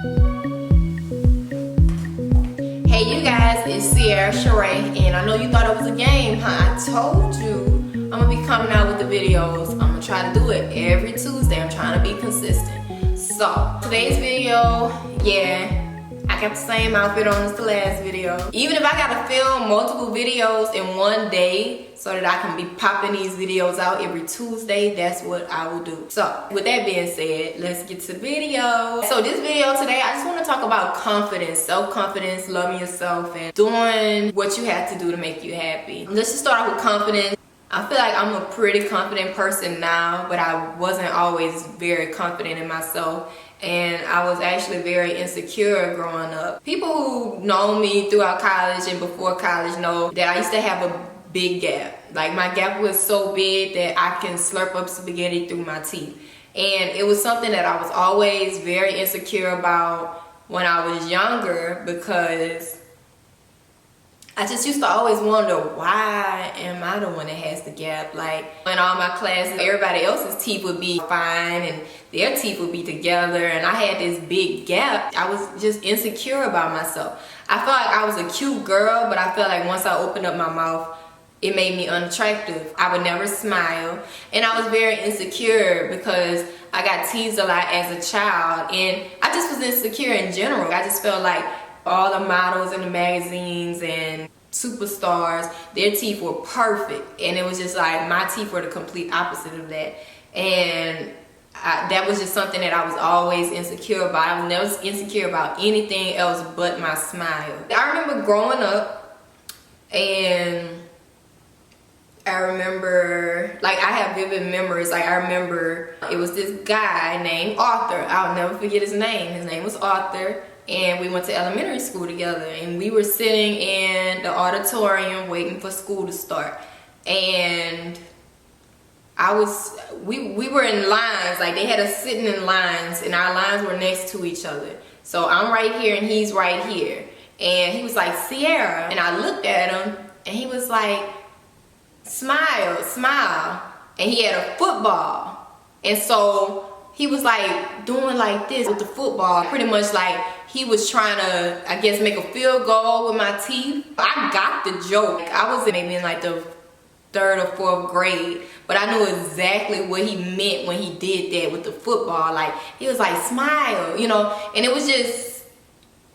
Hey you guys, it's Sierra Sheree, and I know you thought it was a game, huh? I told you I'm gonna be coming out with the videos. I'm gonna try to do it every Tuesday. I'm trying to be consistent. So today's video, yeah, I got the same outfit on as the last video. Even if I gotta film multiple videos in one day so that I can be popping these videos out every Tuesday, that's what I will do. So with that being said, let's get to the video. So this video today, I just want to talk about confidence, self-confidence, loving yourself, and doing what you have to do to make you happy. Let's just start off with confidence. I feel like I'm a pretty confident person now, but I wasn't always very confident in myself. And I was actually very insecure growing up. People who know me throughout college and before college know that I used to have a big gap. Like my gap was so big that I can slurp up spaghetti through my teeth. And it was something that I was always very insecure about when I was younger, because I just used to always wonder, why am I the one that has the gap? Like in all my classes, everybody else's teeth would be fine and their teeth would be together, and I had this big gap. I was just insecure about myself. I felt like I was a cute girl, but I felt like once I opened up my mouth, it made me unattractive. I would never smile, and I was very insecure because I got teased a lot as a child, and I just was insecure in general. I just felt like all the models in the magazines and superstars, their teeth were perfect, and it was just like my teeth were the complete opposite of that. And that was just something that I was always insecure about. I was never insecure about anything else but my smile. I remember growing up, and I remember, like, I have vivid memories. Like, I remember it was this guy named Arthur. I'll never forget his name. His name was Arthur, and we went to elementary school together, and we were sitting in the auditorium waiting for school to start. And we were in lines. Like, they had us sitting in lines, and our lines were next to each other. So I'm right here and he's right here. And he was like, Sierra. And I looked at him, and he was like, smile, smile. And he had a football. And so he was like doing like this with the football. Pretty much like he was trying to, I guess, make a field goal with my teeth. I got the joke. I was maybe in like the 3rd or 4th grade, but I knew exactly what he meant when he did that with the football. Like, he was like, smile, you know. And it was just,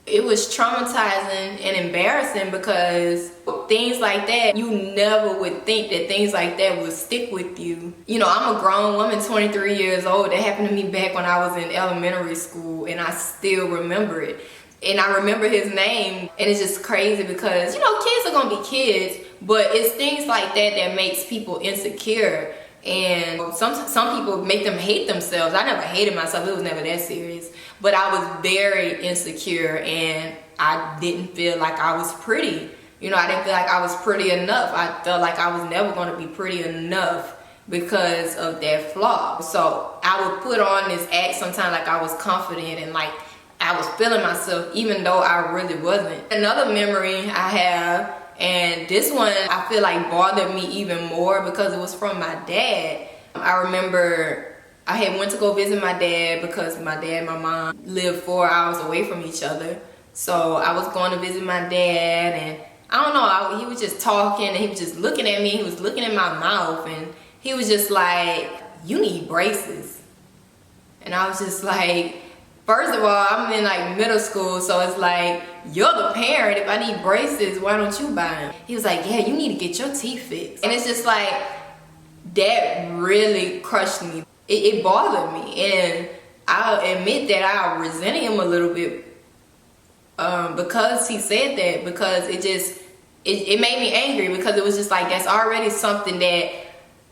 it was traumatizing and embarrassing, because things like that, you never would think that things like that would stick with you. You know, I'm a grown woman, 23 years old. That happened to me back when I was in elementary school, and I still remember it. And I remember his name, and it's just crazy because, you know, kids are gonna be kids, but it's things like that that makes people insecure. And some people make them hate themselves. I never hated myself. It was never that serious. But I was very insecure, and I didn't feel like I was pretty. You know, I didn't feel like I was pretty enough. I felt like I was never going to be pretty enough because of that flaw. So I would put on this act sometimes like I was confident and like I was feeling myself, even though I really wasn't. Another memory I have, and this one I feel like bothered me even more because it was from my dad. I remember I had went to go visit my dad because my dad and my mom lived 4 hours away from each other. So I was going to visit my dad, and I don't know, he was just talking, and he was just looking at me. He was looking at my mouth, and he was just like, you need braces. And I was just like, first of all, I'm in like middle school, so it's like, you're the parent. If I need braces, why don't you buy them? He was like, yeah, you need to get your teeth fixed. And it's just like, that really crushed me. It bothered me, and I'll admit that I resented him a little bit because he said that, because it made me angry, because it was just like, that's already something that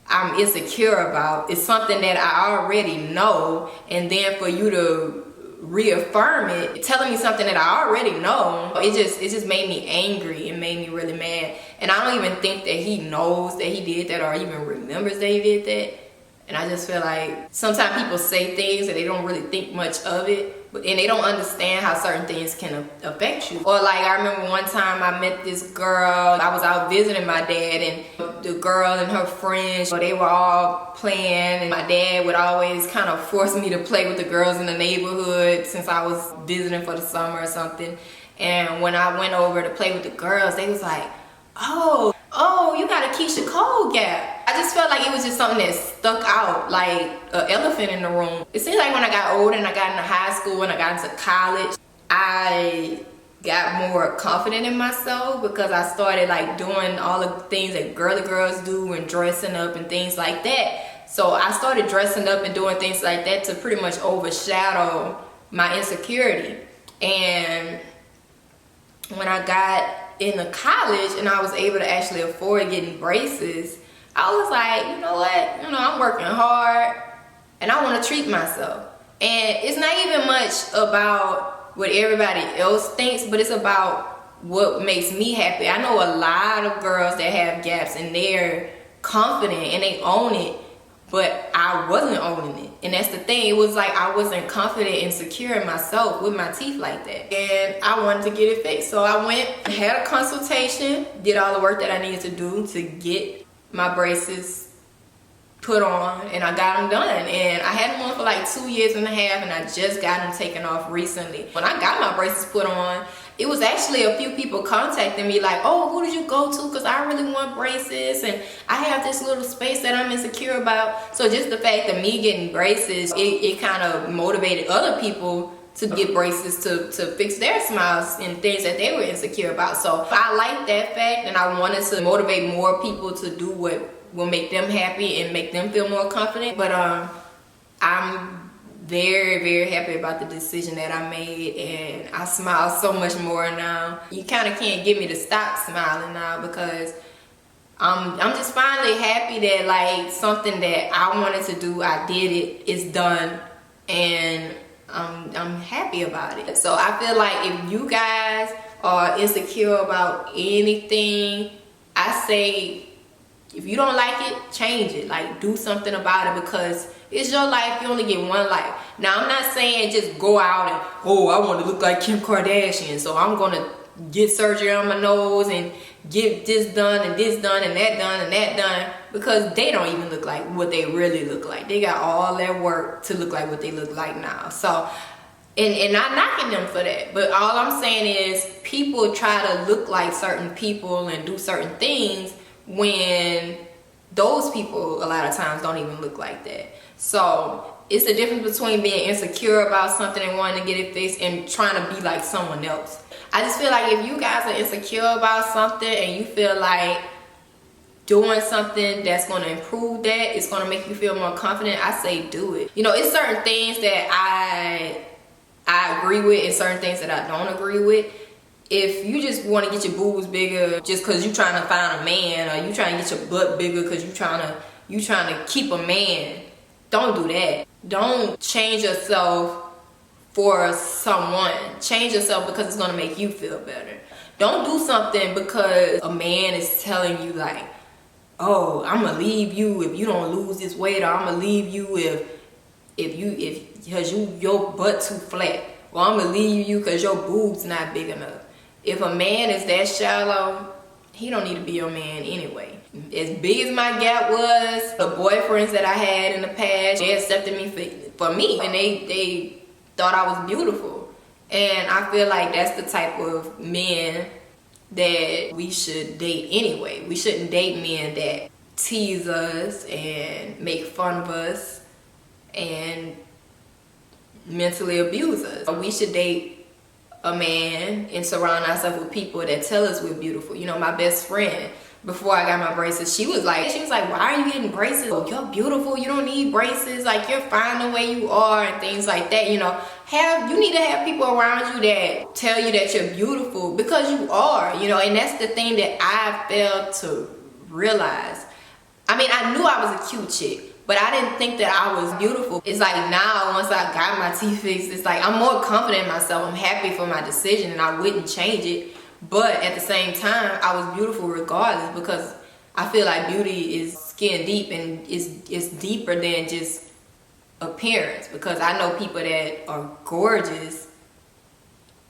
I'm insecure about. It's something that I already know, and then for you to reaffirm it, telling me something that I already know, it just made me angry. It made me really mad, and I don't even think that he knows that he did that or even remembers that he did that. And I just feel like sometimes people say things and they don't really think much of it, and they don't understand how certain things can affect you. Or like, I remember one time I met this girl. I was out visiting my dad, and the girl and her friends, they were all playing, and my dad would always kind of force me to play with the girls in the neighborhood since I was visiting for the summer or something. And when I went over to play with the girls, they was like, oh, you got a Keisha Cole gap. I just felt like it was just something that stuck out like an elephant in the room. It seems like when I got older and I got into high school and I got into college, I got more confident in myself because I started like doing all the things that girly girls do and dressing up and things like that. So I started dressing up and doing things like that to pretty much overshadow my insecurity. And when I got into college and I was able to actually afford getting braces, I was like, you know what? I'm working hard and I want to treat myself. And it's not even much about what everybody else thinks, but it's about what makes me happy. I know a lot of girls that have gaps and they're confident and they own it, but I wasn't owning it. And that's the thing. It was like I wasn't confident and secure in myself with my teeth like that. And I wanted to get it fixed. So I went, had a consultation, did all the work that I needed to do to get my braces put on, and I got them done. And I had them on for like 2.5 years, and I just got them taken off recently. When I got my braces put on, it was actually a few people contacting me like, oh, who did you go to? Because I really want braces and I have this little space that I'm insecure about. So just the fact of me getting braces, it kind of motivated other people to get braces to fix their smiles and things that they were insecure about. So I like that fact, and I wanted to motivate more people to do what will make them happy and make them feel more confident. But I'm very, very happy about the decision that I made, and I smile so much more now. You kind of can't get me to stop smiling now because I'm just finally happy that like something that I wanted to do, I did it, it's done, and I'm happy about it. So I feel like if you guys are insecure about anything, I say if you don't like it, change it. Like, do something about it because it's your life. You only get one life. Now, I'm not saying just go out and, oh, I want to look like Kim Kardashian, so I'm going to get surgery on my nose and get this done and this done and that done and that done, because they don't even look like what they really look like. They got all their work to look like what they look like now. So, and not knocking them for that, but all I'm saying is people try to look like certain people and do certain things when those people a lot of times don't even look like that. So it's the difference between being insecure about something and wanting to get it fixed and trying to be like someone else. I just feel like if you guys are insecure about something and you feel like doing something that's going to improve that, it's going to make you feel more confident, I say do it. It's certain things that I agree with and certain things that I don't agree with. If you just want to get your boobs bigger just because you're trying to find a man, or you trying to get your butt bigger because you're trying to keep a man, don't do that. Don't change yourself for someone. Change yourself because it's going to make you feel better. Don't do something because a man is telling you like, oh, I'm going to leave you if you don't lose this weight, or I'm going to leave you because your butt too flat, or I'm going to leave you because your boobs not big enough. If a man is that shallow, he don't need to be your man anyway. As big as my gap was, the boyfriends that I had in the past, they accepted me for me, and they thought I was beautiful. And I feel like that's the type of men that we should date anyway. We shouldn't date men that tease us and make fun of us and mentally abuse us. We should date a man and surround ourselves with people that tell us we're beautiful. My best friend, before I got my braces, she was like, why are you getting braces? Oh, you're beautiful, you don't need braces, like you're fine the way you are and things like that. You need to have people around you that tell you that you're beautiful because you are, and that's the thing that I failed to realize. I mean, I knew I was a cute chick, but I didn't think that I was beautiful. It's like now, once I got my teeth fixed, it's like I'm more confident in myself. I'm happy for my decision and I wouldn't change it. But at the same time, I was beautiful regardless, because I feel like beauty is skin deep and it's deeper than just appearance. Because I know people that are gorgeous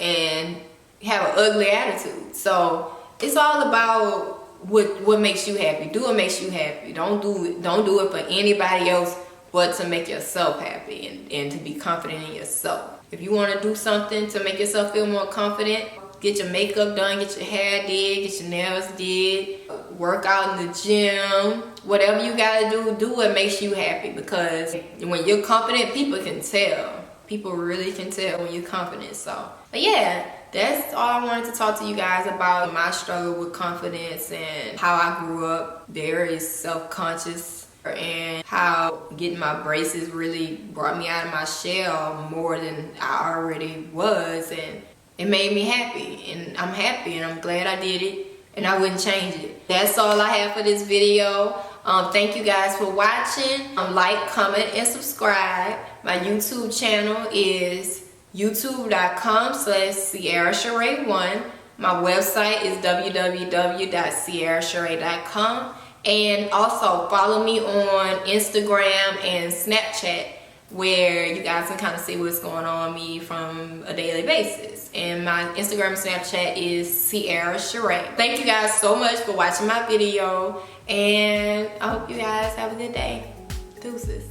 and have an ugly attitude. So it's all about what makes you happy. Do what makes you happy. Don't do it for anybody else but to make yourself happy and to be confident in yourself. If you want to do something to make yourself feel more confident, get your makeup done, get your hair did, get your nails did, work out in the gym, whatever you gotta do what makes you happy, because when you're confident, people can tell. People really can tell when you're confident. So, but yeah, that's all I wanted to talk to you guys about, my struggle with confidence and how I grew up very self-conscious, and how getting my braces really brought me out of my shell more than I already was, and it made me happy, and I'm happy, and I'm glad I did it, and I wouldn't change it. That's all I have for this video. Thank you guys for watching. Like, comment, and subscribe. My YouTube channel is youtube.com/SierraSheree1. My website is www.sierrasheree.com. And also follow me on Instagram and Snapchat, where you guys can kind of see what's going on with me from a daily basis. And my Instagram and Snapchat is Sierra Sheree. Thank you guys so much for watching my video, and I hope you guys have a good day. Deuces.